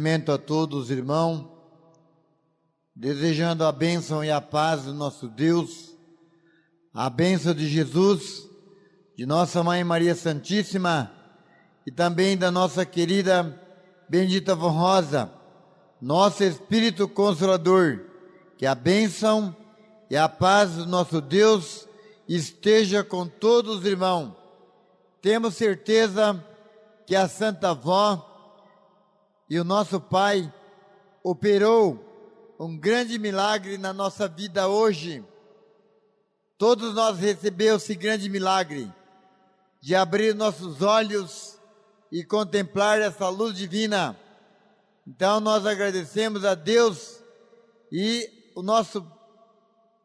Cumprimento a todos, irmãos, desejando a bênção e a paz do nosso Deus, a bênção de Jesus, de nossa Mãe Maria Santíssima e também da nossa querida Bendita Vó Rosa, nosso Espírito Consolador. Que a bênção e a paz do nosso Deus esteja com todos os irmãos. Temos certeza que a Santa Vó e o nosso Pai operou um grande milagre na nossa vida hoje. Todos nós recebemos esse grande milagre de abrir nossos olhos e contemplar essa luz divina. Então nós agradecemos a Deus e o nosso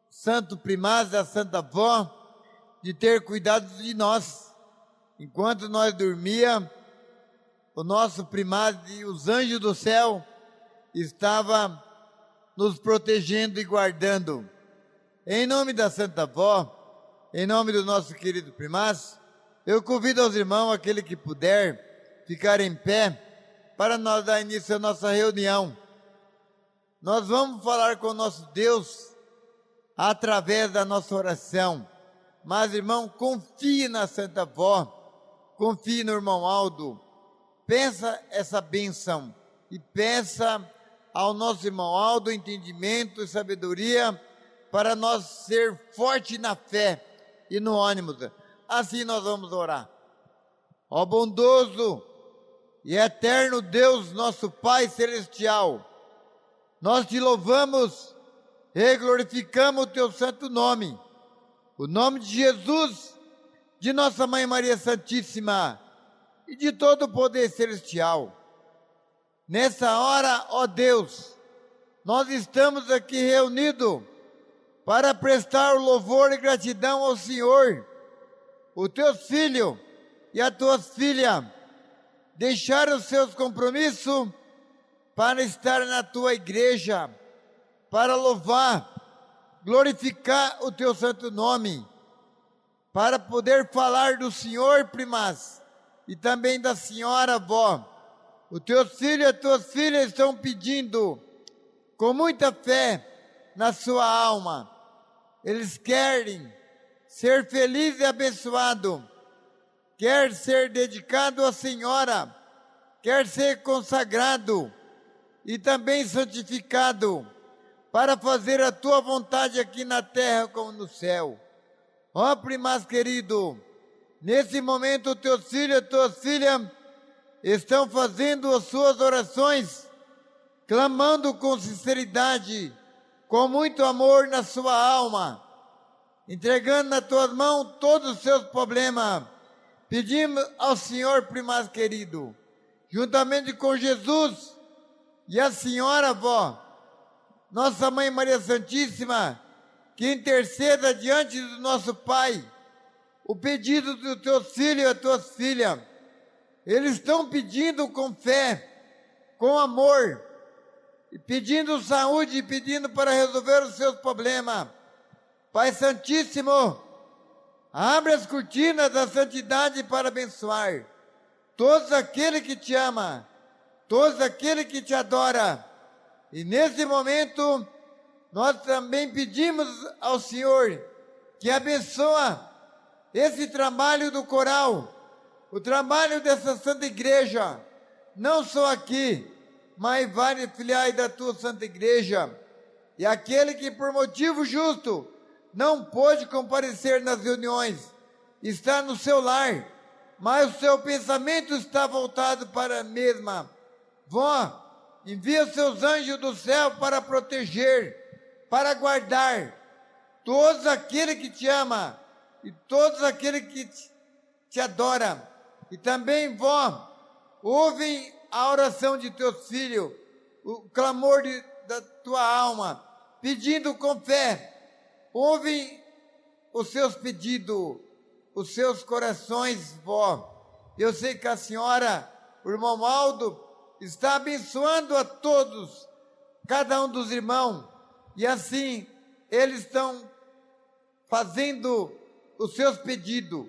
santo primaz, a Santa Vó, de ter cuidado de nós. Enquanto nós dormíamos, o nosso primaz e os anjos do céu estavam nos protegendo e guardando. Em nome da Santa Vó, em nome do nosso querido primaz, eu convido aos irmãos, aquele que puder, ficar em pé para nós dar início à nossa reunião. Nós vamos falar com o nosso Deus através da nossa oração. Mas, irmão, confie na Santa Vó, confie no irmão Aldo. Peça essa bênção e peça ao nosso irmão Aldo entendimento e sabedoria para nós ser forte na fé e no ânimo. Assim nós vamos orar. Ó bondoso e eterno Deus, nosso Pai Celestial, nós te louvamos e glorificamos o teu santo nome, o nome de Jesus, de nossa Mãe Maria Santíssima e de todo o poder celestial. Nessa hora, ó Deus, nós estamos aqui reunidos para prestar o louvor e gratidão ao Senhor. Os teus filhos e as tuas filhas deixaram os seus compromissos para estar na tua igreja, para louvar, glorificar o teu santo nome, para poder falar do Senhor primaz e também da senhora vó. Os teus filhos e as tuas filhas estão pedindo com muita fé na sua alma. Eles querem ser felizes e abençoados, quer ser dedicado à Senhora, quer ser consagrado e também santificado para fazer a tua vontade aqui na terra como no céu. Ó primaz querido, nesse momento os teus filhos e tuas filhas estão fazendo as suas orações, clamando com sinceridade, com muito amor na sua alma, entregando nas tuas mãos todos os seus problemas. Pedimos ao Senhor, primaz querido, juntamente com Jesus e a senhora vó, nossa Mãe Maria Santíssima, que interceda diante do nosso Pai o pedido dos teus filhos e das tuas filhas. Eles estão pedindo com fé, com amor, e pedindo saúde, e pedindo para resolver os seus problemas. Pai Santíssimo, abre as cortinas da santidade para abençoar todos aqueles que te amam, todos aqueles que te adoram. E nesse momento, nós também pedimos ao Senhor que abençoa esse trabalho do coral, o trabalho dessa Santa Igreja, não só aqui, mas várias filiais da tua Santa Igreja. E aquele que por motivo justo não pôde comparecer nas reuniões, está no seu lar, mas o seu pensamento está voltado para a mesma. Vó, envia os seus anjos do céu para proteger, para guardar todos aqueles que te amam e todos aqueles que te adoram. E também, vó, ouve a oração de teus filhos, o clamor da tua alma, pedindo com fé. Ouve os seus pedidos, os seus corações, vó. Eu sei que a senhora, o irmão Aldo, está abençoando a todos, cada um dos irmãos, e assim eles estão fazendo os seus pedidos.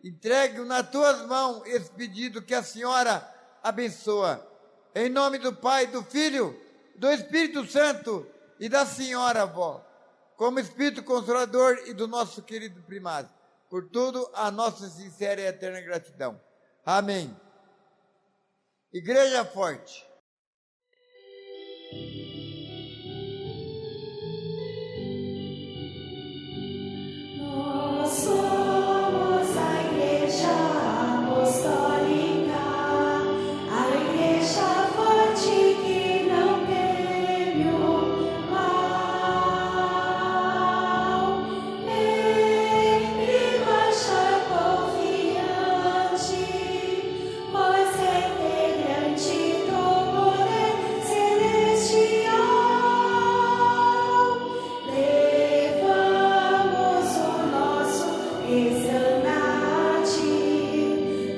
Entregue nas tuas mãos esse pedido que a senhora abençoa. Em nome do Pai, do Filho, do Espírito Santo e da Senhora, vó, como Espírito Consolador e do nosso querido primado. Por tudo, a nossa sincera e eterna gratidão. Amém. Igreja forte. Nós somos a Igreja Apostólica, a Igreja forte que não teme o mal. Entre marcha confiante, pois é integrante do poder celestial. Levamos o nosso estandarte,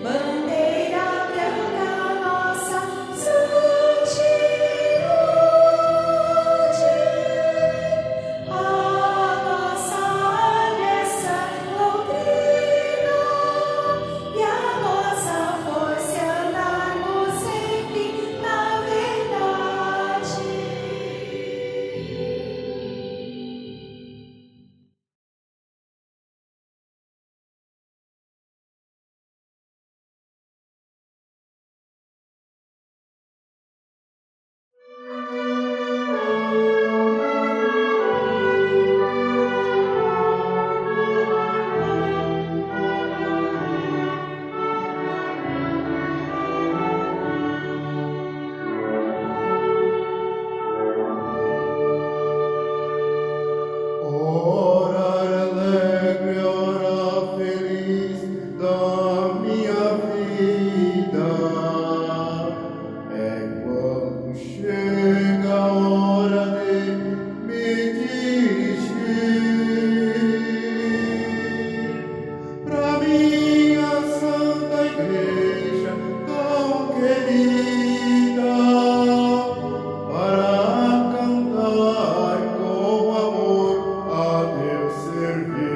bandeira branca, nossa santidade, a nossa arma, essa doutrina, e a nossa força é andarmos sempre na verdade. Ora alegre, ora feliz da minha vida, é quando chega a hora de me dirigir pra minha santa igreja tão querida, para cantar com amor a Deus servir.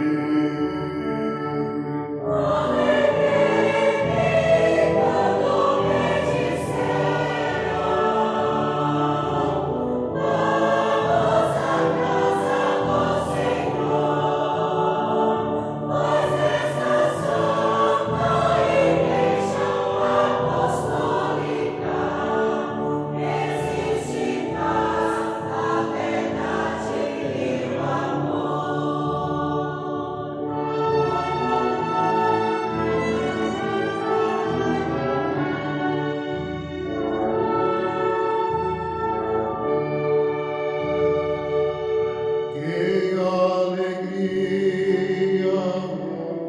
Que alegria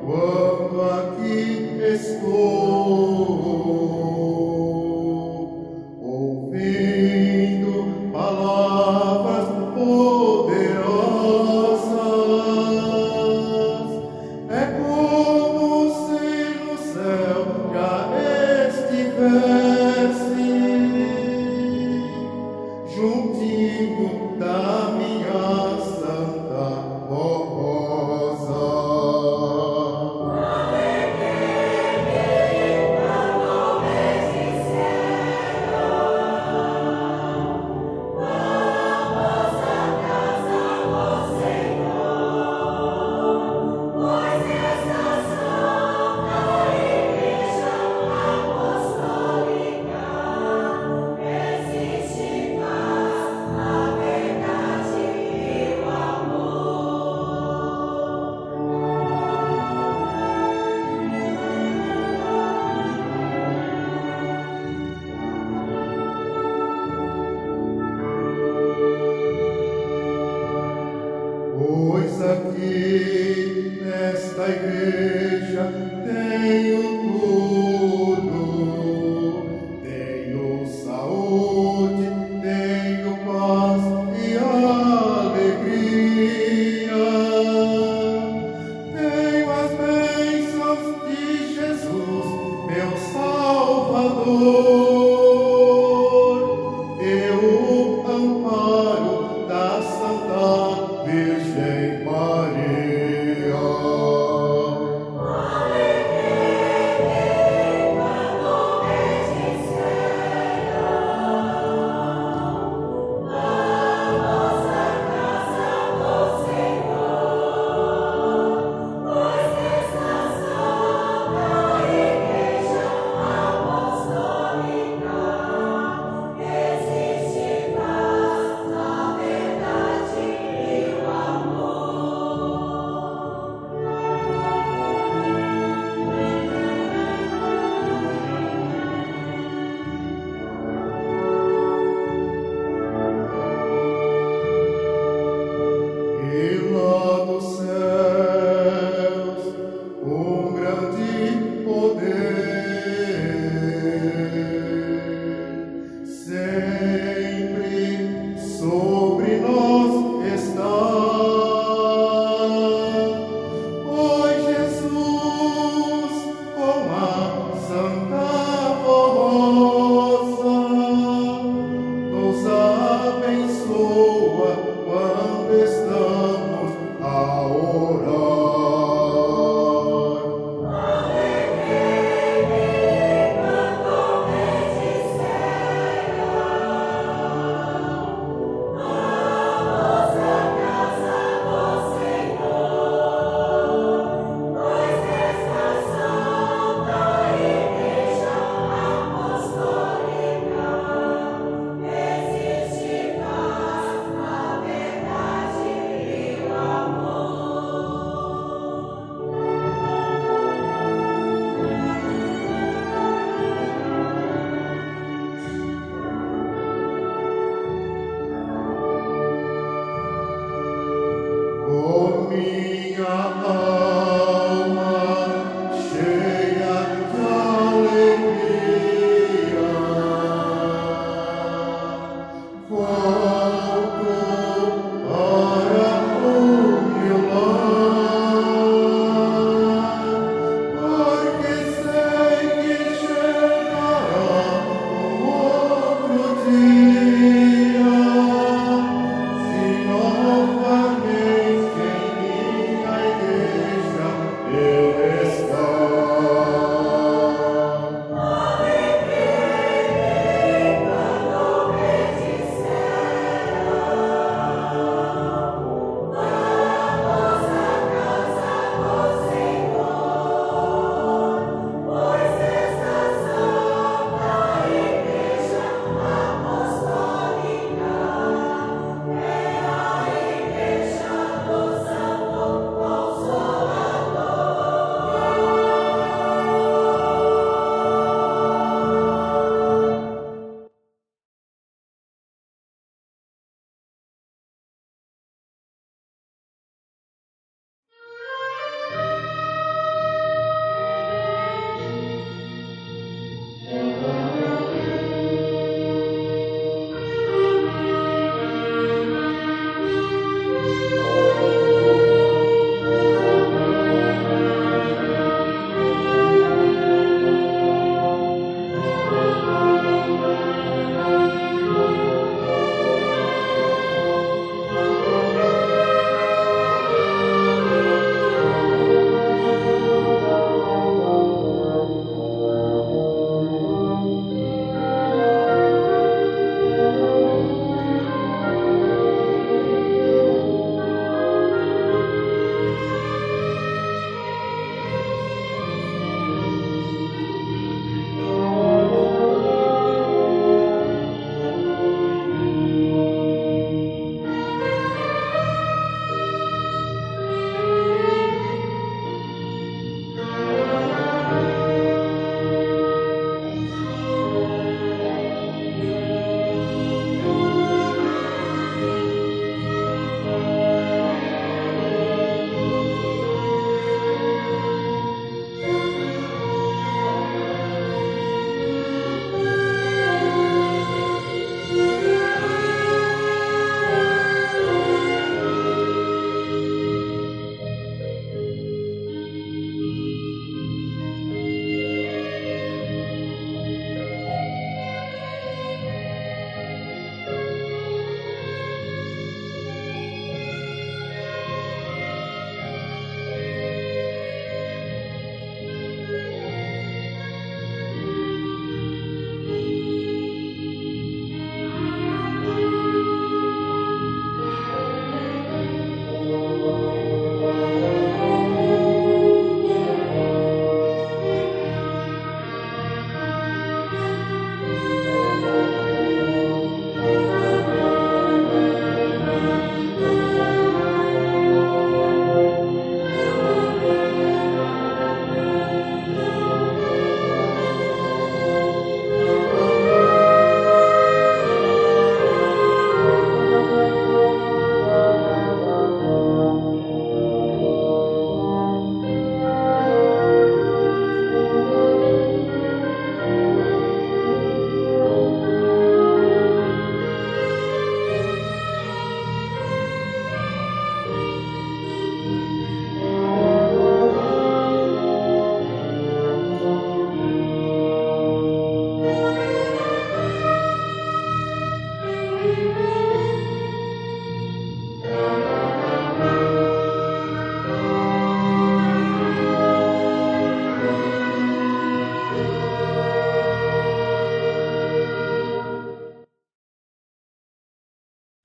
quando aqui estou, ouvindo palavras poderosas. É como se no céu já estivesse juntinho da minha santa rosa. Pois aqui nesta igreja tenho tudo, tenho saúde, tenho paz e alegria, tenho as bênçãos de Jesus, meu Salvador, e o amparo da Santa Virgem Maria. Alegria. minha alma cheia de alegria, volto para o meu lar, porque sei que chegará outro dia, se novamente em minha igreja eu estar.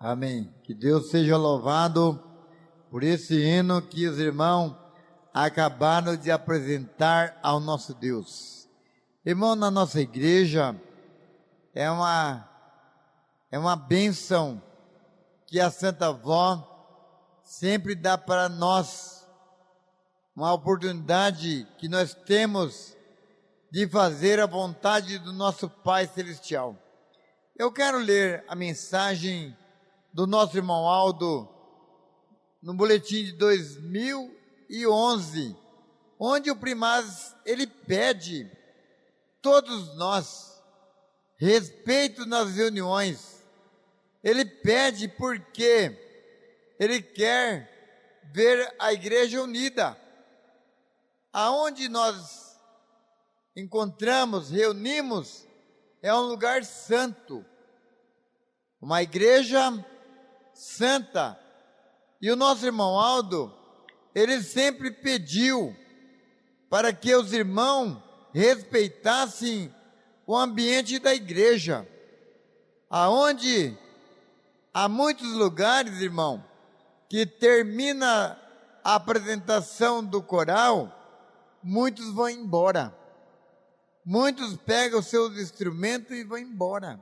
Amém. Que Deus seja louvado por esse hino que os irmãos acabaram de apresentar ao nosso Deus. Irmão, na nossa igreja é uma bênção que a Santa Avó sempre dá para nós, uma oportunidade que nós temos de fazer a vontade do nosso Pai Celestial. Eu quero ler a mensagem do nosso irmão Aldo, no boletim de 2011, onde o primaz ele pede todos nós respeito nas reuniões. Ele pede porque ele quer ver a igreja unida. Aonde nós encontramos, reunimos, é um lugar santo, uma igreja santa. E o nosso irmão Aldo, ele sempre pediu para que os irmãos respeitassem o ambiente da igreja, aonde há muitos lugares, irmão, que termina a apresentação do coral, muitos vão embora. Muitos pegam os seus instrumentos e vão embora.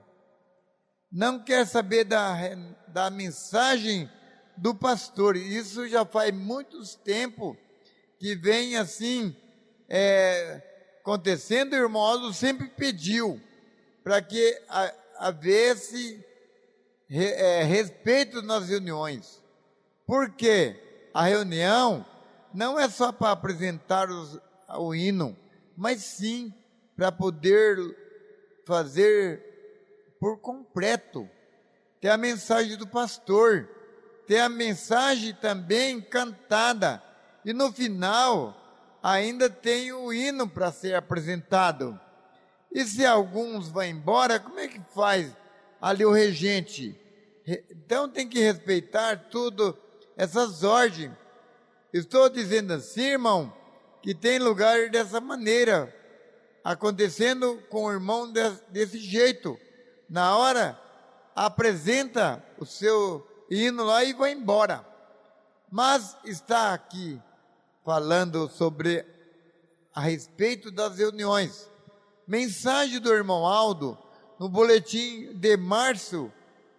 Não quer saber da mensagem do pastor. Isso já faz muitos tempos que vem assim acontecendo. O irmão Aldo sempre pediu para que houvesse respeito nas reuniões. Porque a reunião não é só para apresentar o hino, mas sim para poder fazer por completo, ter a mensagem do pastor, ter a mensagem também cantada, e no final ainda tem o hino para ser apresentado. E se alguns vão embora, como é que faz ali o regente? Então tem que respeitar tudo, essas ordens. Estou dizendo assim, irmão, que tem lugar dessa maneira, acontecendo com o irmão desse jeito. Na hora, apresenta o seu hino lá e vai embora. Mas está aqui falando sobre a respeito das reuniões. Mensagem do irmão Aldo, no boletim de março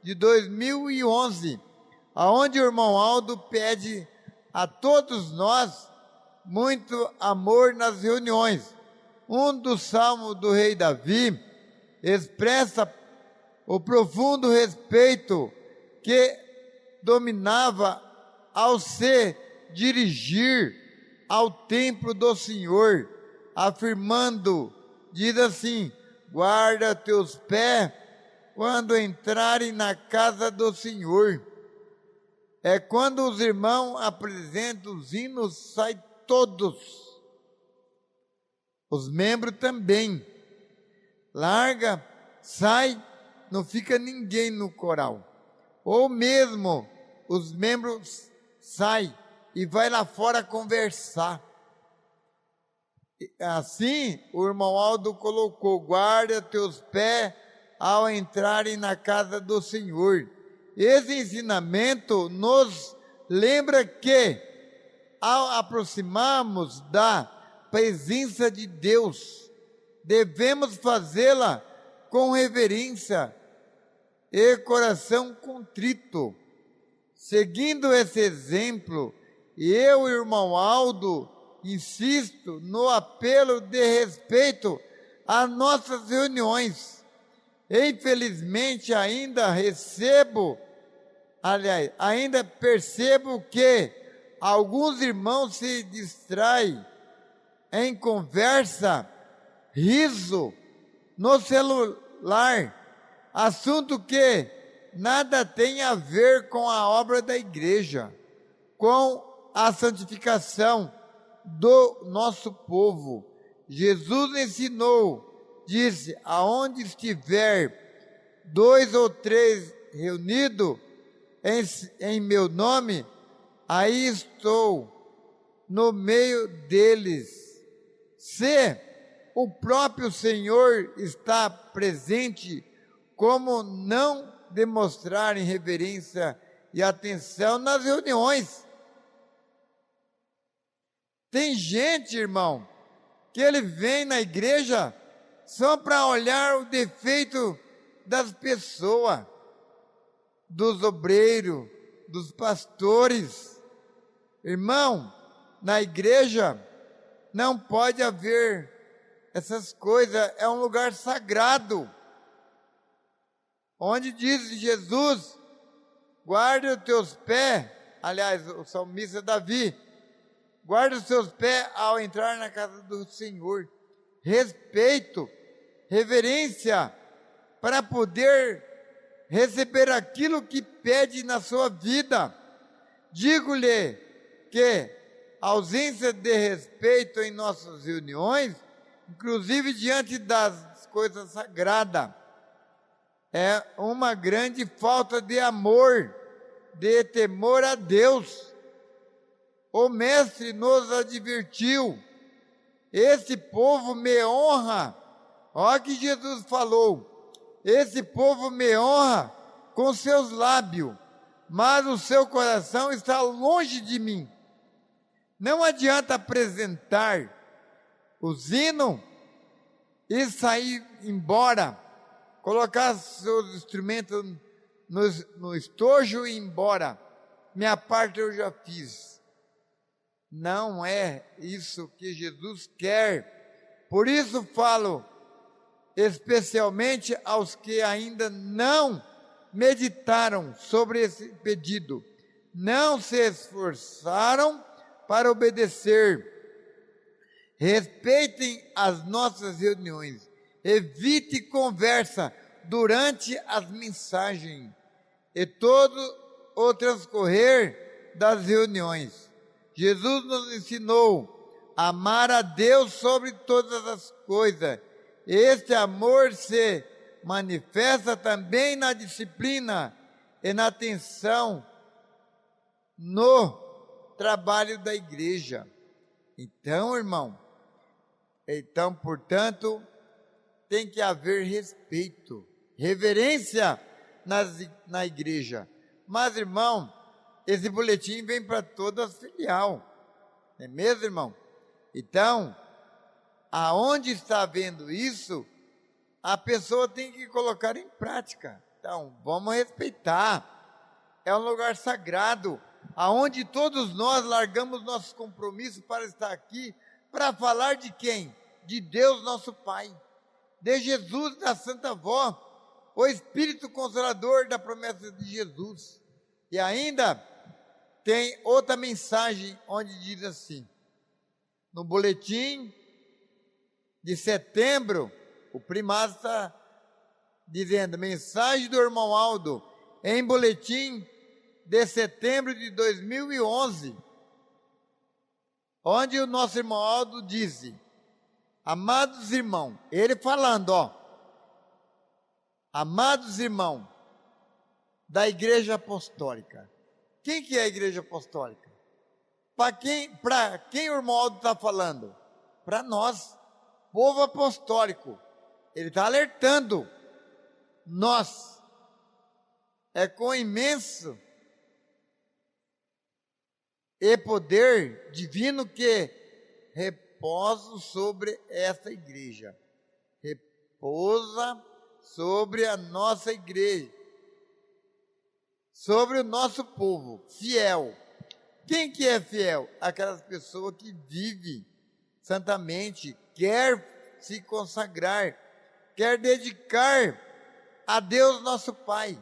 de 2011, aonde o irmão Aldo pede a todos nós muito amor nas reuniões. Um dos salmos do rei Davi expressa o profundo respeito que dominava ao se dirigir ao templo do Senhor, afirmando, diz assim: guarda teus pés quando entrarem na casa do Senhor. É quando os irmãos apresentam os hinos, sai todos. Os membros também. Larga, sai, não fica ninguém no coral. Ou mesmo os membros saem e vai lá fora conversar. Assim, o irmão Aldo colocou: guarda teus pés ao entrarem na casa do Senhor. Esse ensinamento nos lembra que, ao aproximarmos da presença de Deus, devemos fazê-la com reverência e coração contrito. Seguindo esse exemplo, eu e o irmão Aldo insisto no apelo de respeito às nossas reuniões. Infelizmente ainda percebo que alguns irmãos se distraem em conversa, riso, no celular, assunto que nada tem a ver com a obra da igreja, com a santificação do nosso povo. Jesus ensinou, disse: aonde estiver 2 ou 3 reunidos em meu nome, aí estou no meio deles. Se o próprio Senhor está presente, como não demonstrarem reverência e atenção nas reuniões? Tem gente, irmão, que ele vem na igreja só para olhar o defeito das pessoas, dos obreiros, dos pastores. Irmão, na igreja não pode haver essas coisas, é um lugar sagrado, onde diz Jesus: guarda os teus pés aliás, o salmista Davi, guarda os seus pés ao entrar na casa do Senhor. Respeito, reverência, para poder receber aquilo que pede na sua vida. Digo-lhe que a ausência de respeito em nossas reuniões, inclusive diante das coisas sagradas, é uma grande falta de amor, de temor a Deus. O mestre nos advertiu: esse povo me honra. Olha que Jesus falou: esse povo me honra com seus lábios, mas o seu coração está longe de mim. Não adianta apresentar os hinos e sair embora, colocar seus instrumentos no estojo e ir embora. Minha parte eu já fiz. Não é isso que Jesus quer. Por isso falo especialmente aos que ainda não meditaram sobre esse pedido, não se esforçaram para obedecer. Respeitem as nossas reuniões, evite conversa durante as mensagens e todo o transcorrer das reuniões. Jesus nos ensinou a amar a Deus sobre todas as coisas. Este amor se manifesta também na disciplina e na atenção no trabalho da igreja. Então, irmão, portanto, tem que haver respeito, reverência na igreja. Mas, irmão, esse boletim vem para todas as filiais, não é mesmo, irmão? Então, aonde está vendo isso, a pessoa tem que colocar em prática. Então, vamos respeitar. É um lugar sagrado, aonde todos nós largamos nossos compromissos para estar aqui, para falar de quem? De Deus nosso Pai, de Jesus, da Santa Vó, o Espírito Consolador da promessa de Jesus. E ainda tem outra mensagem onde diz assim, no boletim de setembro, o primário está dizendo, mensagem do irmão Aldo, em boletim de setembro de 2011, onde o nosso irmão Aldo disse, amados irmãos, ele falando, amados irmãos da Igreja Apostólica. Quem que é a Igreja Apostólica? Para quem o irmão Aldo está falando? Para nós, povo apostólico. Ele está alertando nós. É com imenso e poder divino que repouso sobre essa igreja. Repousa sobre a nossa igreja. Sobre o nosso povo, fiel. Quem que é fiel? Aquelas pessoas que vivem santamente, quer se consagrar, quer dedicar a Deus nosso Pai.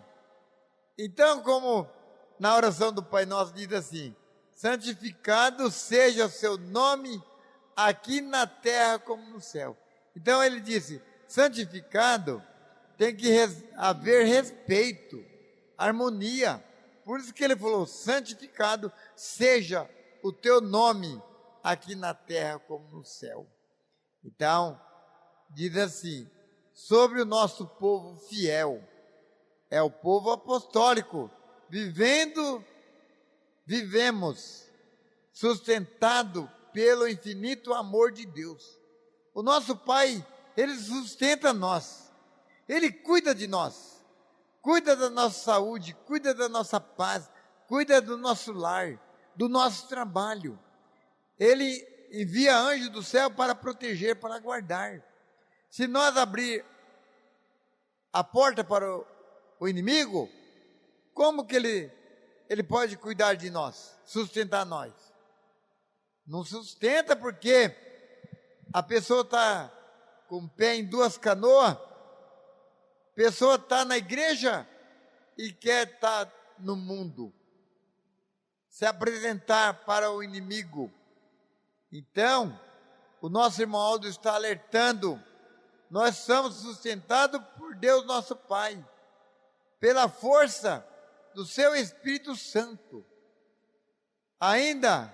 Então, como na oração do Pai Nosso diz assim, santificado seja o seu nome aqui na terra como no céu. Então ele disse, santificado tem que haver respeito, harmonia. Por isso que ele falou, santificado seja o teu nome aqui na terra como no céu. Então, diz assim, sobre o nosso povo fiel, é o povo apostólico, vivemos sustentado pelo infinito amor de Deus. O nosso Pai, Ele sustenta nós, Ele cuida de nós, cuida da nossa saúde, cuida da nossa paz, cuida do nosso lar, do nosso trabalho. Ele envia anjos do céu para proteger, para guardar. Se nós abrir a porta para o inimigo, como que ele pode cuidar de nós, sustentar nós? Não sustenta porque a pessoa está com o pé em duas canoas, a pessoa está na igreja e quer estar no mundo. se apresentar para o inimigo. Então, o nosso irmão Aldo está alertando, nós somos sustentados por Deus nosso Pai, pela força do seu Espírito Santo. Ainda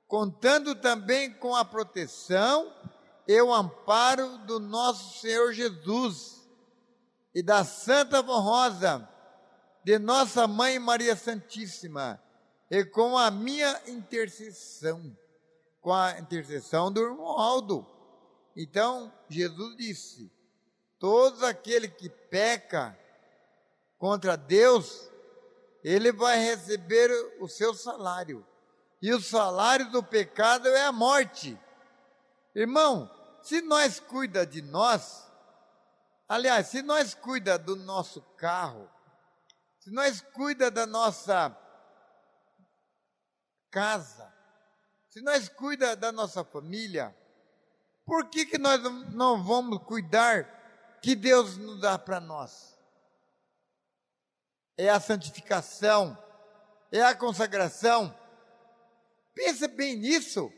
contando também com a proteção e o amparo do nosso Senhor Jesus e da Santa Rosa, de nossa Mãe Maria Santíssima, e com a minha intercessão, com a intercessão do irmão Aldo. Então, Jesus disse, todo aquele que peca contra Deus, ele vai receber o seu salário. E o salário do pecado é a morte. Irmão, se nós cuida de nós, aliás, se nós cuida do nosso carro, se nós cuida da nossa casa, se nós cuida da nossa família, por que nós não vamos cuidar que Deus nos dá para nós? É a santificação, é a consagração. Pensa bem nisso.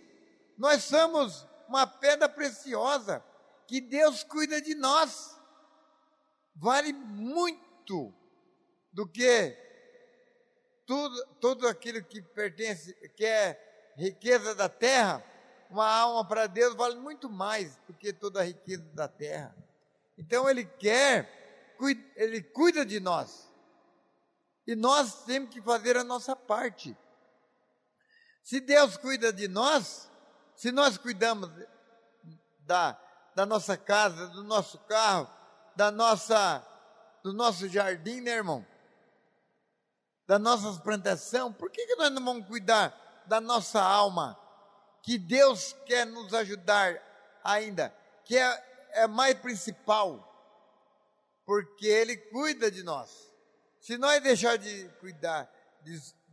Nós somos uma pedra preciosa, que Deus cuida de nós. Vale muito do que tudo aquilo que pertence, que é riqueza da terra. Uma alma para Deus vale muito mais do que toda a riqueza da terra. Então Ele Ele cuida de nós. E nós temos que fazer a nossa parte. Se Deus cuida de nós, se nós cuidamos da nossa casa, do nosso carro, do nosso jardim, né, irmão? Da nossa plantação, por que nós não vamos cuidar da nossa alma? Que Deus quer nos ajudar ainda, que é mais principal, porque Ele cuida de nós. Se nós deixar de cuidar,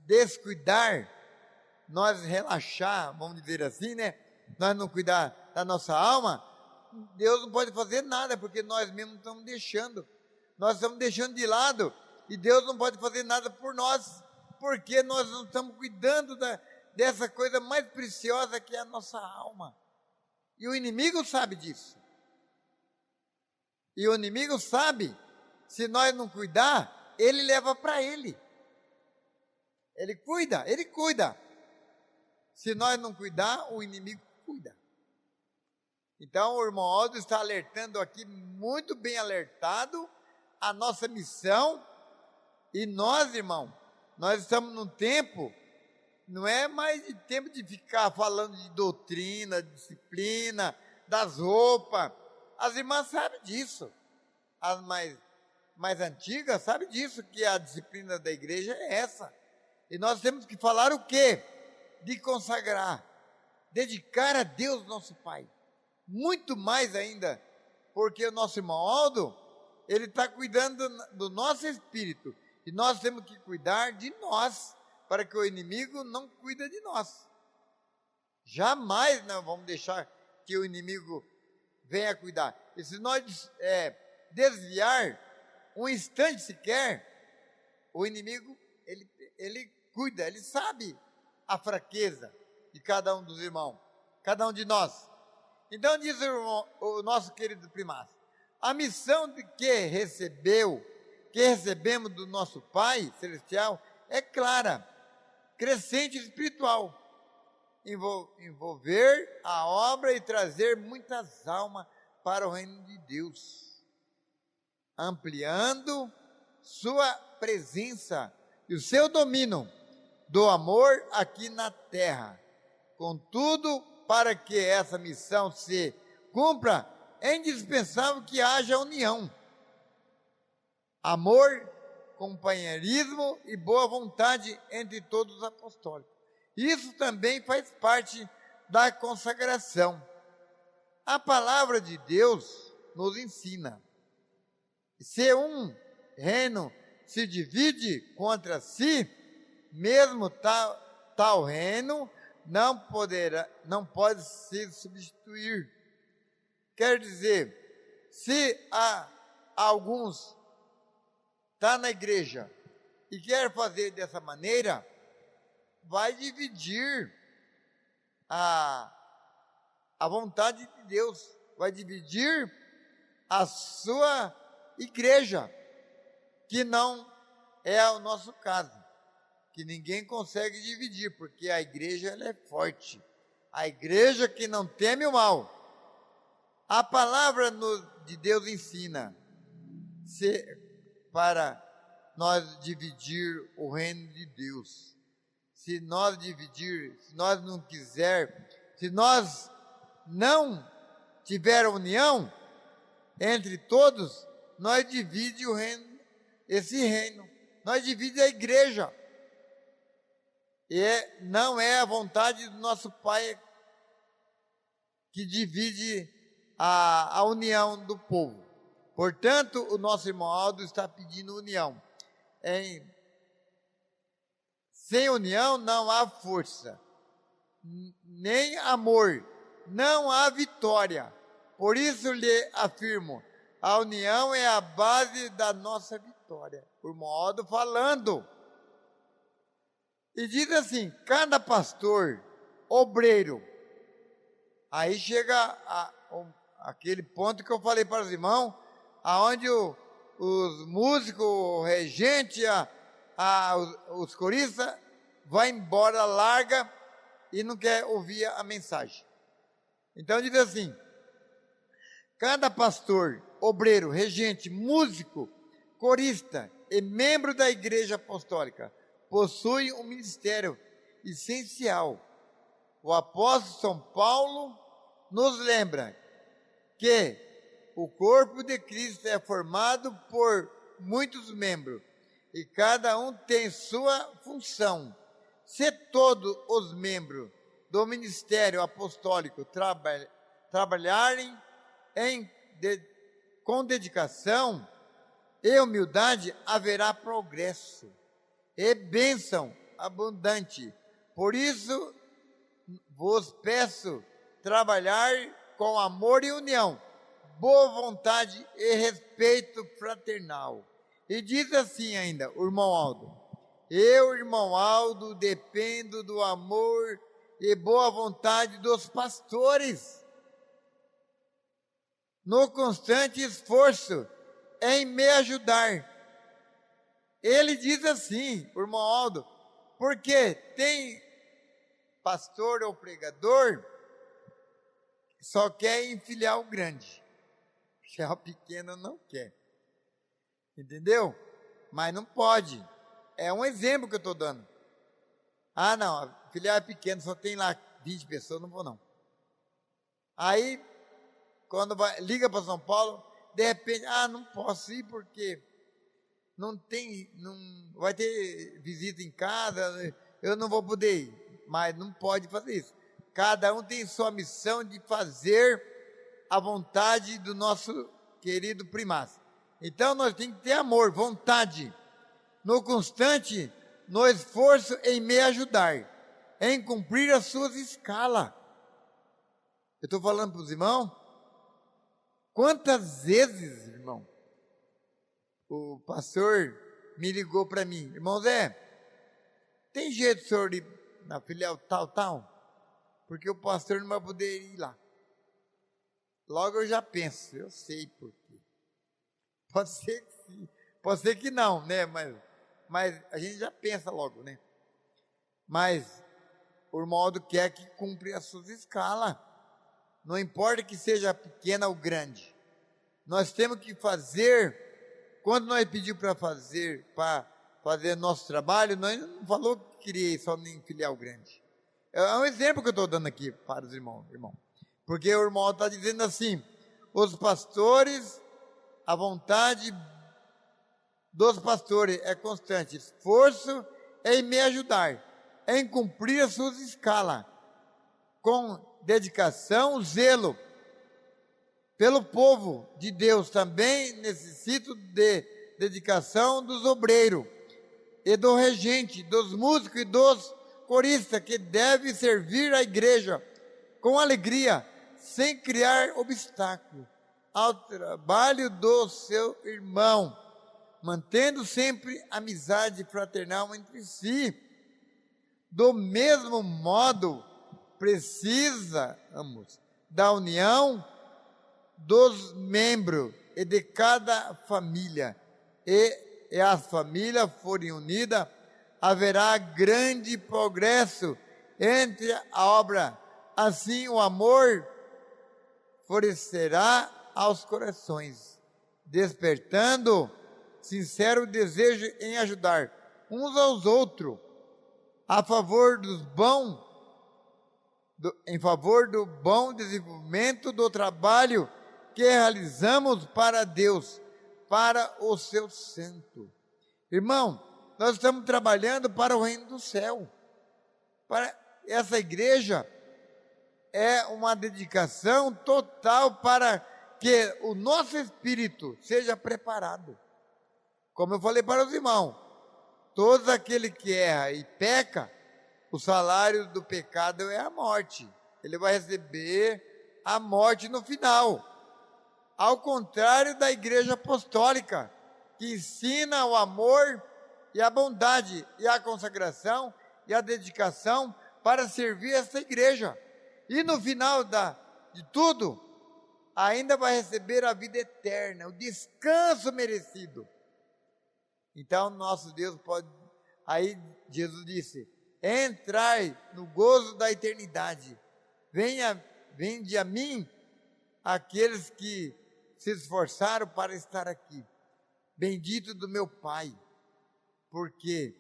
descuidar, nós relaxar, vamos dizer assim, né? Nós não cuidar da nossa alma, Deus não pode fazer nada, porque nós mesmos estamos deixando. Nós estamos deixando de lado, e Deus não pode fazer nada por nós, porque nós não estamos cuidando dessa coisa mais preciosa que é a nossa alma. E o inimigo sabe disso. E o inimigo sabe, se nós não cuidar, ele leva para ele. Ele cuida. Se nós não cuidar, o inimigo cuida. Então o irmão Aldo está alertando aqui, muito bem alertado, a nossa missão. E nós, irmão, nós estamos num tempo, não é mais de tempo de ficar falando de doutrina, disciplina, das roupas. As irmãs sabem disso. As mais antigas sabem disso, que a disciplina da igreja é essa. E nós temos que falar o quê? De consagrar, dedicar a Deus nosso Pai. Muito mais ainda, porque o nosso irmão Aldo, ele está cuidando do nosso espírito. E nós temos que cuidar de nós, para que o inimigo não cuide de nós. Jamais nós vamos deixar que o inimigo venha cuidar. E se nós desviar um instante sequer, o inimigo, ele cuida, ele sabe a fraqueza de cada um dos irmãos, cada um de nós. Então diz o nosso querido primaço, a missão que recebemos do nosso Pai Celestial é clara, crescente espiritual, envolver a obra e trazer muitas almas para o reino de Deus, ampliando sua presença e o seu domínio do amor aqui na terra. Contudo, para que essa missão se cumpra, é indispensável que haja união, amor, companheirismo e boa vontade entre todos os apostólicos. Isso também faz parte da consagração. A palavra de Deus nos ensina: se um reino se divide contra si, mesmo tal reino não pode se substituir. Quer dizer, se há alguns está na igreja e quer fazer dessa maneira, vai dividir a vontade de Deus, vai dividir a sua igreja, que não é o nosso caso, que ninguém consegue dividir, porque a igreja ela é forte, a igreja que não teme o mal. A palavra de Deus ensina para nós dividir o reino de Deus. Se nós dividir, se nós não quiser, se nós não tiver união entre todos, nós dividimos o reino, esse reino, nós dividimos a igreja. E não é a vontade do nosso Pai que divide a união do povo. Portanto, o nosso irmão Aldo está pedindo união. Sem união não há força, nem amor, não há vitória. Por isso lhe afirmo, a união é a base da nossa vitória. O irmão Aldo falando. E diz assim, cada pastor, obreiro, aí chega aquele ponto que eu falei para os irmãos, aonde os músicos, o regente, os coristas, vai embora, larga e não quer ouvir a mensagem. Então diz assim, cada pastor, obreiro, regente, músico, corista e membro da igreja apostólica possui um ministério essencial. O apóstolo São Paulo nos lembra que o corpo de Cristo é formado por muitos membros e cada um tem sua função. Se todos os membros do ministério apostólico trabalharem com dedicação e humildade, haverá progresso e bênção abundante. Por isso, vos peço trabalhar com amor e união, boa vontade e respeito fraternal. E diz assim ainda, o irmão Aldo, eu, irmão Aldo, dependo do amor e boa vontade dos pastores, no constante esforço em me ajudar. Ele diz assim, o irmão Aldo, porque tem pastor ou pregador que só quer enfilhar o grande, já o pequeno não quer. Entendeu? Mas não pode. É um exemplo que eu estou dando. Ah, não, a filial é pequena, só tem lá 20 pessoas, não vou não. Aí, quando liga para São Paulo, de repente, não posso ir porque não vai ter visita em casa, eu não vou poder ir. Mas não pode fazer isso. Cada um tem sua missão de fazer a vontade do nosso querido primaz. Então nós temos que ter amor, vontade, no constante, no esforço em me ajudar, em cumprir as suas escalas. Eu estou falando para os irmãos, quantas vezes, irmão, o pastor me ligou para mim, irmão Zé, tem jeito de o senhor ir na filial tal, porque o pastor não vai poder ir lá. Logo eu já penso, eu sei por quê. Pode ser que sim, pode ser que não, né? Mas a gente já pensa logo, né? Mas o irmão Aldo quer que cumpra as suas escalas. Não importa que seja pequena ou grande. Nós temos que fazer, quando nós pedimos para fazer nosso trabalho, nós não falou que queria só nem filial grande. É um exemplo que eu estou dando aqui para os irmãos, porque o irmão está dizendo assim, os pastores, a vontade dos pastores é constante, esforço em me ajudar, em cumprir as suas escalas, com dedicação, zelo, pelo povo de Deus. Também necessito de dedicação dos obreiros, e do regente, dos músicos e dos coristas, que devem servir a igreja com alegria, sem criar obstáculo ao trabalho do seu irmão, mantendo sempre amizade fraternal entre si. Do mesmo modo, precisamos da união dos membros e de cada família. E as famílias forem unidas, haverá grande progresso entre a obra. Assim, o amor florescerá aos corações, despertando sincero desejo em ajudar uns aos outros em favor do bom desenvolvimento do trabalho que realizamos para Deus, para o seu santo. Irmão, nós estamos trabalhando para o reino do céu. Para essa igreja é uma dedicação total para que o nosso espírito seja preparado. Como eu falei para os irmãos, todo aquele que erra e peca, o salário do pecado é a morte. Ele vai receber a morte no final. Ao contrário da igreja apostólica, que ensina o amor e a bondade e a consagração e a dedicação para servir essa igreja. E no final de tudo, ainda vai receber a vida eterna, o descanso merecido. Então, nosso Deus pode... Aí Jesus disse, entrai no gozo da eternidade. Vinde a mim aqueles que se esforçaram para estar aqui. Bendito do meu Pai, porque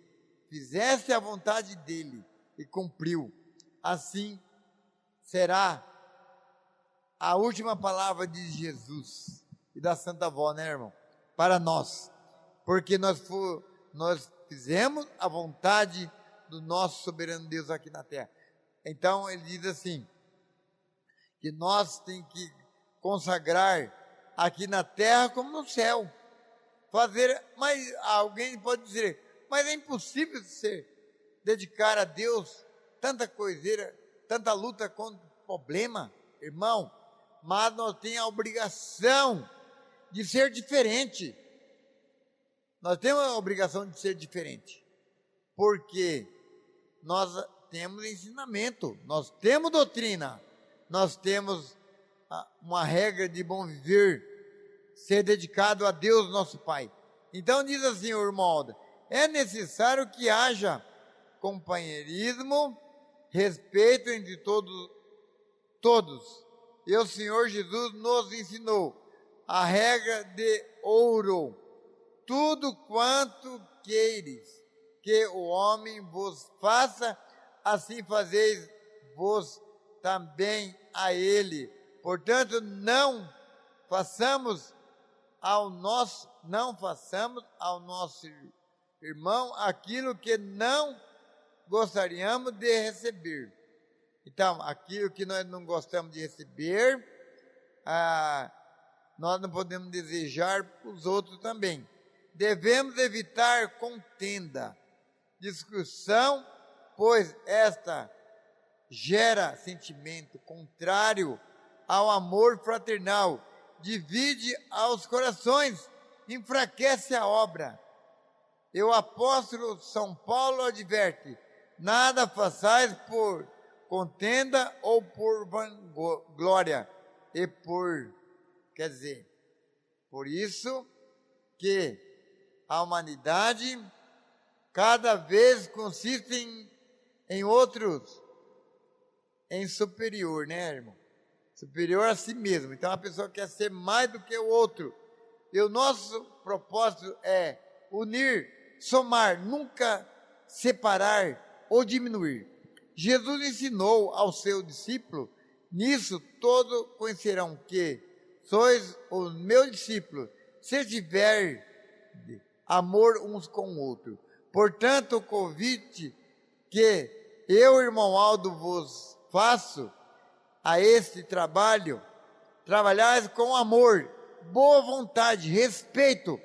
fizeste a vontade dele e cumpriu. Assim será a última palavra de Jesus e da Santa Avó, né, irmão? Para nós, porque nós fizemos a vontade do nosso soberano Deus aqui na terra. Então ele diz assim, que nós temos que consagrar aqui na terra como no céu. Mas alguém pode dizer, mas é impossível você dedicar a Deus tanta coiseira, tanta luta contra problema, irmão. Mas nós temos a obrigação de ser diferente. Nós temos a obrigação de ser diferente, porque nós temos ensinamento, nós temos doutrina, nós temos uma regra de bom viver, ser dedicado a Deus nosso Pai. Então diz assim o irmão Alda, é necessário que haja companheirismo, respeito entre todos. E o Senhor Jesus nos ensinou a regra de ouro. Tudo quanto queires que o homem vos faça, assim fazeis vos também a ele. Portanto, não façamos ao nosso irmão aquilo que não gostaríamos de receber. Então, aquilo que nós não gostamos de receber, nós não podemos desejar para os outros também. Devemos evitar contenda, discussão, pois esta gera sentimento contrário ao amor fraternal, divide aos corações, enfraquece a obra. E o apóstolo São Paulo adverte, nada façais por contenda ou por vanglória, por isso que a humanidade cada vez consiste em outros, em superior, né, irmão? Superior a si mesmo. Então a pessoa quer ser mais do que o outro. E o nosso propósito é unir, somar, nunca separar ou diminuir. Jesus ensinou ao seu discípulo, nisso todos conhecerão que sois os meus discípulos, se tiver amor uns com o outro. Portanto, o convite que eu, irmão Aldo, vos faço a este trabalho, trabalhais com amor, boa vontade, respeito,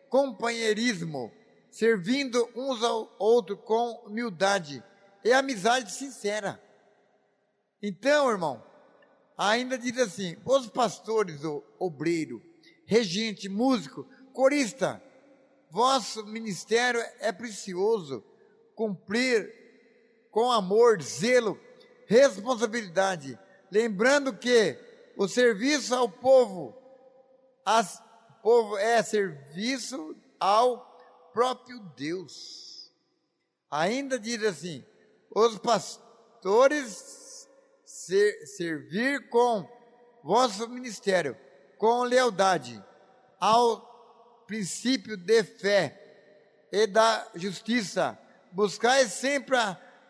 companheirismo, servindo uns ao outro com humildade e amizade sincera. Então, irmão, ainda diz assim, os pastores, o obreiro, regente, músico, corista, com amor, zelo, responsabilidade, lembrando que o serviço ao povo é serviço ao próprio Deus. Ainda diz assim: os pastores servir com vosso ministério, com lealdade, ao princípio de fé e da justiça, buscai sempre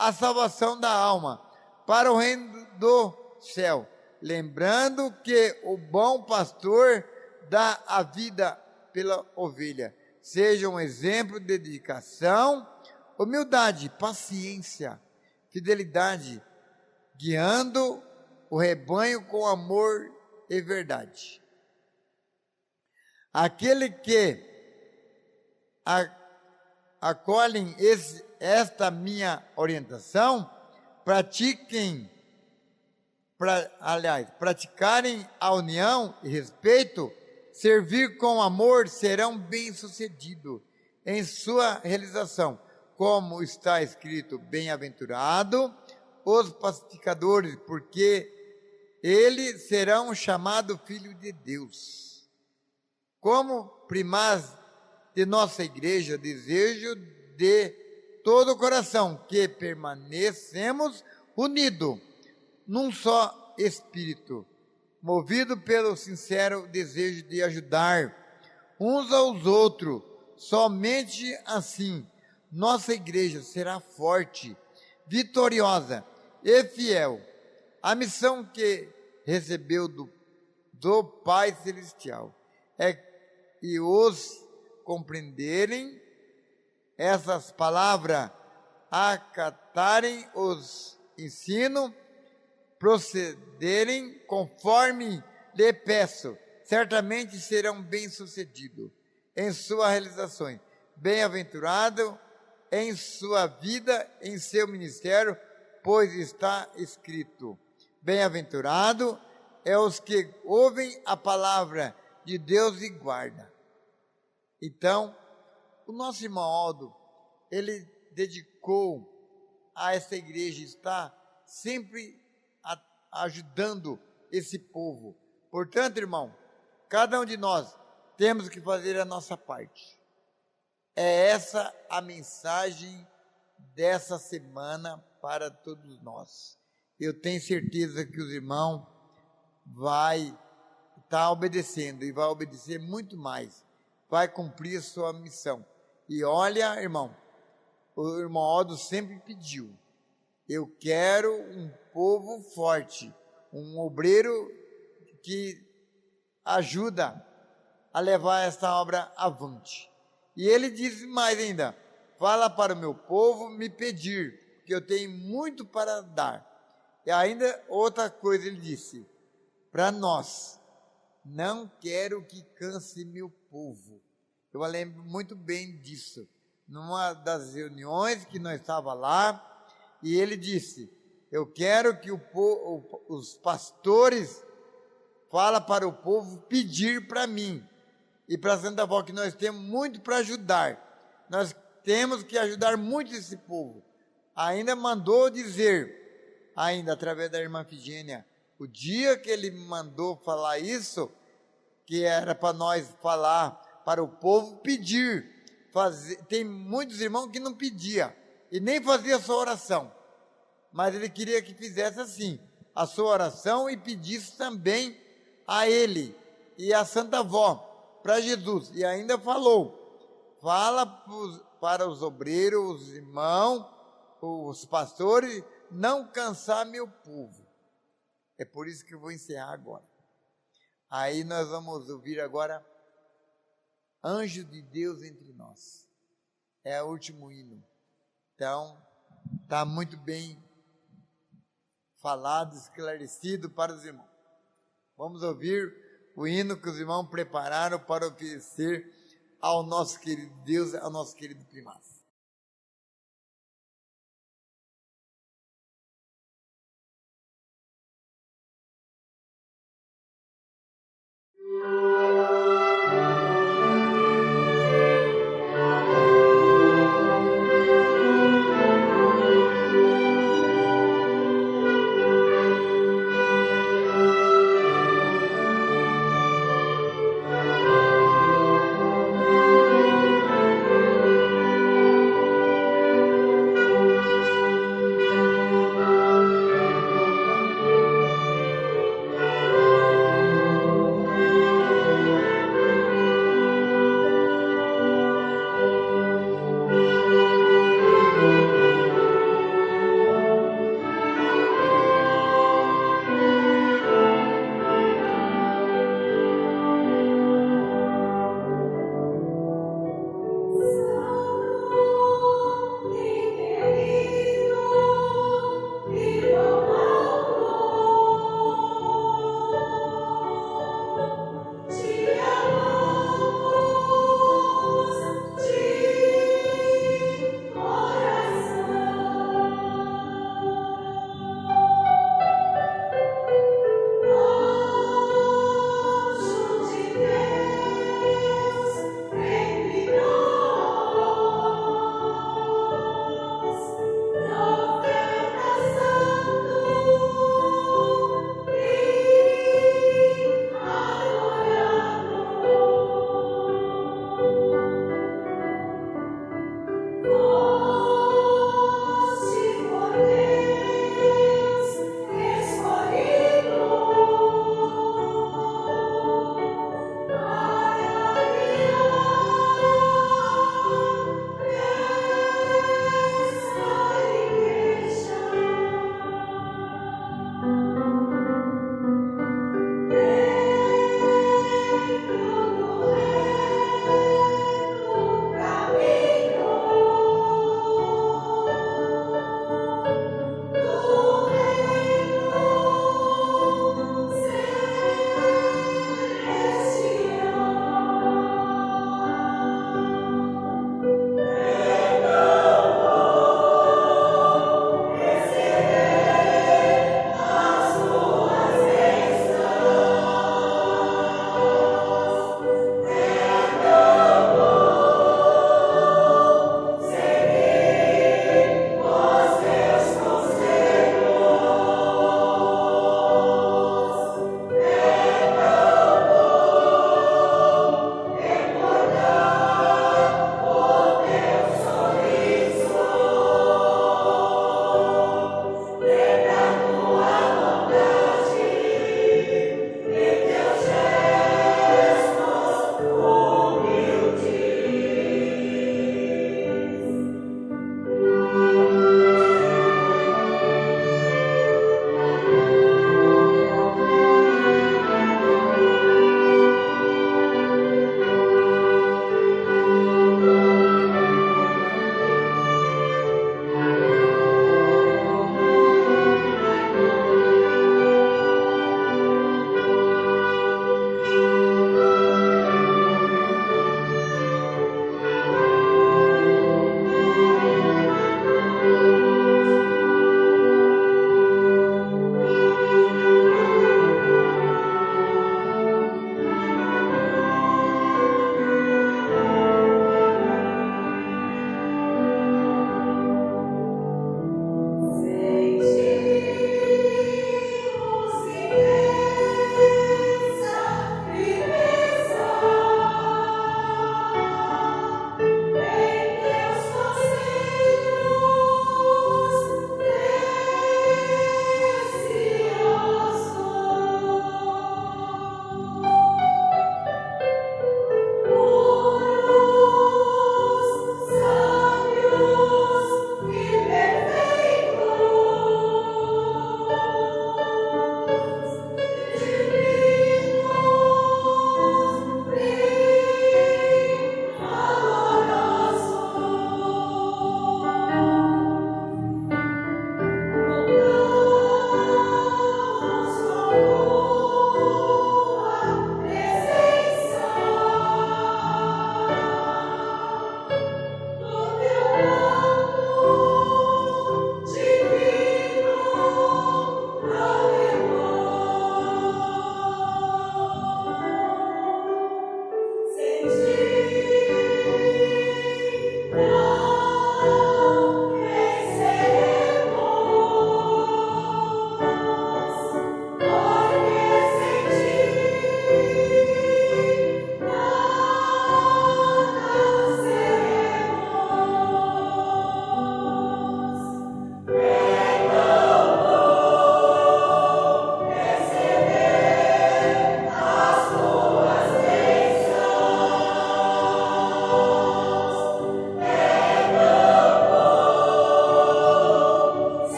a salvação da alma, para o reino do céu, lembrando que o bom pastor dá a vida pela ovelha. Seja um exemplo de dedicação, humildade, paciência, fidelidade, guiando o rebanho com amor e verdade. Aquele que acolhem esta minha orientação, praticarem a união e respeito, servir com amor, serão bem-sucedidos em sua realização. Como está escrito: bem-aventurado os pacificadores, porque eles serão chamados filhos de Deus. Como primaz de nossa igreja, desejo de todo o coração que permanecemos unidos num só espírito, movido pelo sincero desejo de ajudar uns aos outros. Somente assim nossa igreja será forte, vitoriosa e fiel à missão que recebeu do Pai Celestial. E os compreenderem essas palavras, acatarem os ensinos, procederem conforme lhe peço, certamente serão bem-sucedidos em suas realizações. Bem-aventurado em sua vida, em seu ministério, pois está escrito: bem-aventurado é os que ouvem a palavra de Deus e guardam. Então, o nosso irmão Aldo, ele dedicou a essa igreja, está sempre ajudando esse povo. Portanto, irmão, cada um de nós temos que fazer a nossa parte. É essa a mensagem dessa semana para todos nós. Eu tenho certeza que os irmãos vai estar obedecendo e vai obedecer muito mais. Vai cumprir a sua missão. E olha, irmão, o irmão Aldo sempre pediu: eu quero um povo forte, um obreiro que ajuda a levar essa obra avante. E ele diz mais ainda: fala para o meu povo me pedir, porque eu tenho muito para dar. E ainda outra coisa ele disse: para nós, não quero que canse meu povo. Eu lembro muito bem disso, numa das reuniões que nós estávamos lá, e ele disse: eu quero que os pastores falem para o povo pedir para mim, e para Santa Avó, que nós temos muito para ajudar, nós temos que ajudar muito esse povo. Ainda mandou dizer, ainda através da irmã Figênia, o dia que ele mandou falar isso, que era para nós falar para o povo pedir, tem muitos irmãos que não pedia, e nem fazia a sua oração, mas ele queria que fizesse assim, a sua oração, e pedisse também a ele, e a Santa Avó, para Jesus, e ainda falou: fala para os obreiros, os irmãos, os pastores, não cansar meu povo. É por isso que eu vou encerrar agora. Aí nós vamos ouvir agora Anjo de Deus entre nós. É o último hino. Então, está muito bem falado, esclarecido para os irmãos. Vamos ouvir o hino que os irmãos prepararam para oferecer ao nosso querido Deus, ao nosso querido primaz.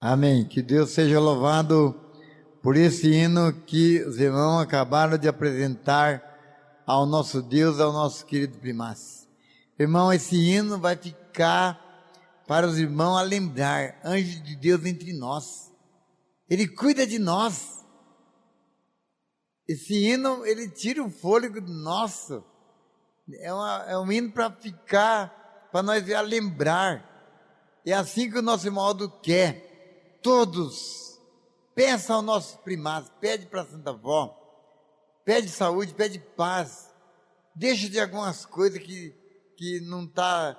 Amém. Que Deus seja louvado por esse hino que os irmãos acabaram de apresentar ao nosso Deus, ao nosso querido Primaz. Irmão, esse hino vai ficar para os irmãos a lembrar, anjo de Deus entre nós. Ele cuida de nós. Esse hino, ele tira o fôlego nosso. É um hino para ficar, para nós a lembrar. É assim que o nosso irmão Aldo quer. Todos, peça ao nosso Primaz, pede para a Santa Avó, pede saúde, pede paz. Deixa de algumas coisas que não está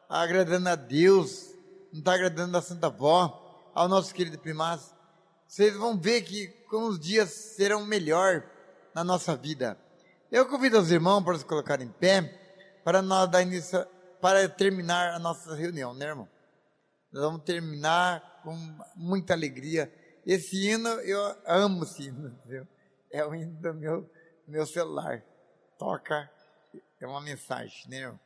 agradando a Deus, não está agradando a Santa Avó, ao nosso querido Primaz. Vocês vão ver que como os dias serão melhor na nossa vida. Eu convido os irmãos para se colocarem em pé, para nós dar início, para terminar a nossa reunião, né, irmão? Nós vamos terminar com muita alegria. Esse hino, eu amo esse hino, viu? É o hino do meu celular. Toca, é uma mensagem, né, irmão?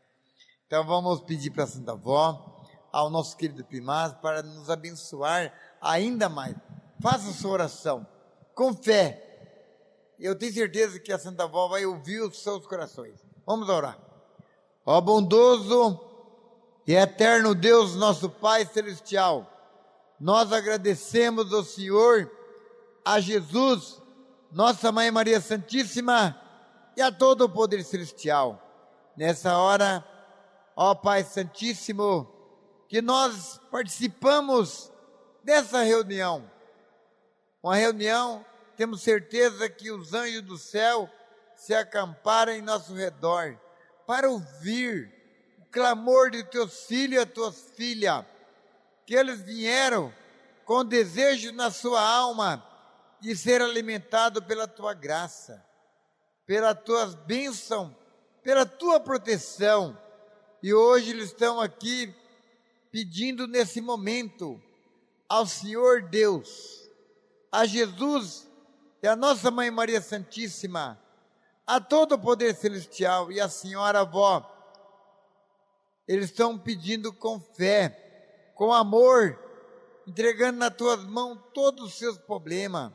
Então vamos pedir para a Santa Avó, ao nosso querido Primaz, para nos abençoar ainda mais. Faça a sua oração, com fé. Eu tenho certeza que a Santa Avó vai ouvir os seus corações. Vamos orar. Ó bondoso e eterno Deus, nosso Pai Celestial, nós agradecemos ao Senhor, a Jesus, nossa Mãe Maria Santíssima e a todo o poder celestial. Nessa hora, ó Pai Santíssimo, que nós participamos dessa reunião. Uma reunião, temos certeza que os anjos do céu se acamparam em nosso redor para ouvir o clamor de teus filhos e tuas filhas, que eles vieram com desejo na sua alma de ser alimentados pela tua graça, pelas tuas bênçãos, pela tua proteção. E hoje eles estão aqui pedindo nesse momento ao Senhor Deus, a Jesus e a nossa Mãe Maria Santíssima, a todo o poder celestial e a Senhora Avó, eles estão pedindo com fé, com amor, entregando nas tuas mãos todos os seus problemas.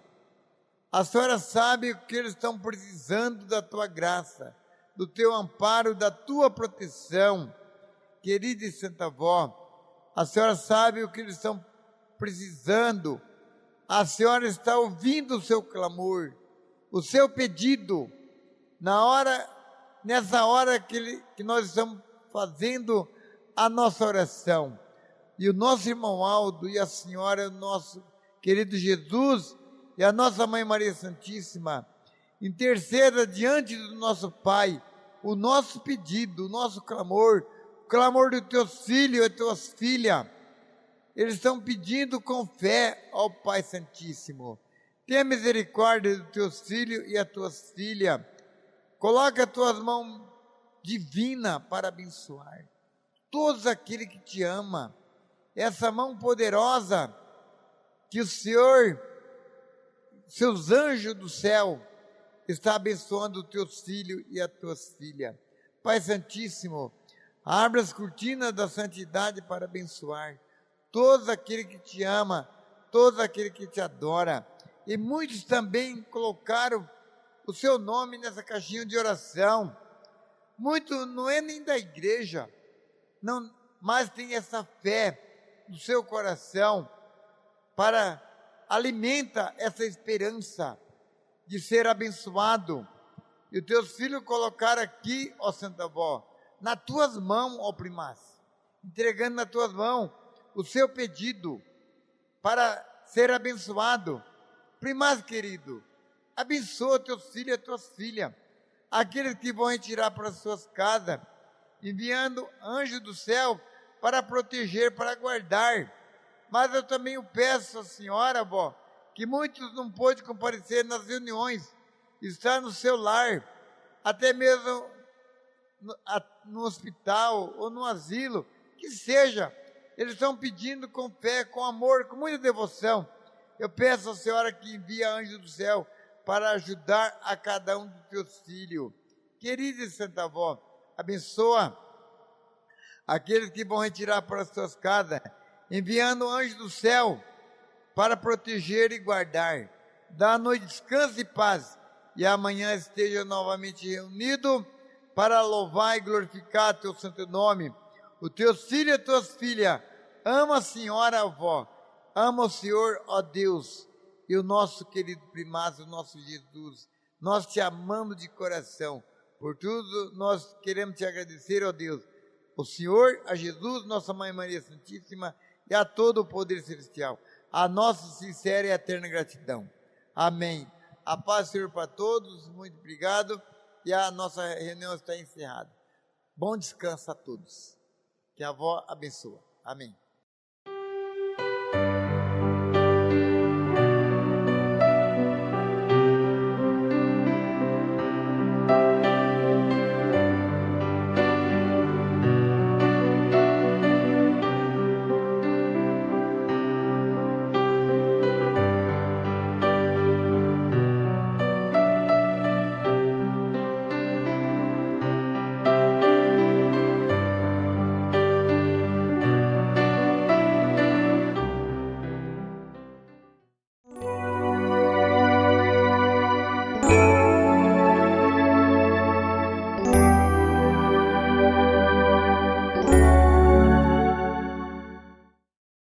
A Senhora sabe o que eles estão precisando da tua graça, do teu amparo, da tua proteção. Querida e Santa Avó, a Senhora sabe o que eles estão precisando. A Senhora está ouvindo o seu clamor, o seu pedido, nessa hora que nós estamos fazendo a nossa oração. E o nosso irmão Aldo e a Senhora, o nosso querido Jesus e a nossa Mãe Maria Santíssima, interceda diante do nosso Pai o nosso pedido, o nosso clamor, o clamor dos teus filhos e tuas filhas. Eles estão pedindo com fé ao Pai Santíssimo. Tenha misericórdia dos teus filhos e as tuas filhas. Coloca as tuas mãos divinas para abençoar todos aqueles que te amam. Essa mão poderosa que o Senhor, seus anjos do céu, está abençoando os teus filhos e as tuas filhas. Pai Santíssimo, abre as cortinas da santidade para abençoar todos aqueles que te amam, todos aqueles que te adoram. E muitos também colocaram o seu nome nessa caixinha de oração. Muitos não é nem da igreja, não, mas tem essa fé no seu coração, para alimenta essa esperança de ser abençoado. E os teus filhos colocaram aqui, ó Santa Avó, nas tuas mãos, ó Primaz, entregando nas tuas mãos o seu pedido para ser abençoado. Primaz querido, abençoa teus filhos e tuas filhas, aqueles que vão retirar para as suas casas, enviando anjos do céu para proteger, para guardar. Mas eu também peço à Senhora, avó, que muitos não pôde comparecer nas reuniões, está no seu lar, até mesmo no hospital ou no asilo, que seja, eles estão pedindo com fé, com amor, com muita devoção. Eu peço à Senhora que envie anjo do céu para ajudar a cada um dos teus filhos. Querida e Santa Avó, abençoa aqueles que vão retirar para as suas casas, enviando anjo do céu para proteger e guardar. Dá-nos descanso e paz, e amanhã esteja novamente reunido para louvar e glorificar teu santo nome. Os teus filhos e tuas filhas, ama a senhora avó, ama o Senhor, ó Deus, e o nosso querido primado, o nosso Jesus. Nós te amamos de coração. Por tudo, nós queremos te agradecer, ó Deus, o Senhor, a Jesus, nossa Mãe Maria Santíssima, e a todo o poder celestial. A nossa sincera e eterna gratidão. Amém. A paz do Senhor para todos, muito obrigado. E a nossa reunião está encerrada. Bom descanso a todos. Que a avó abençoe. Amém.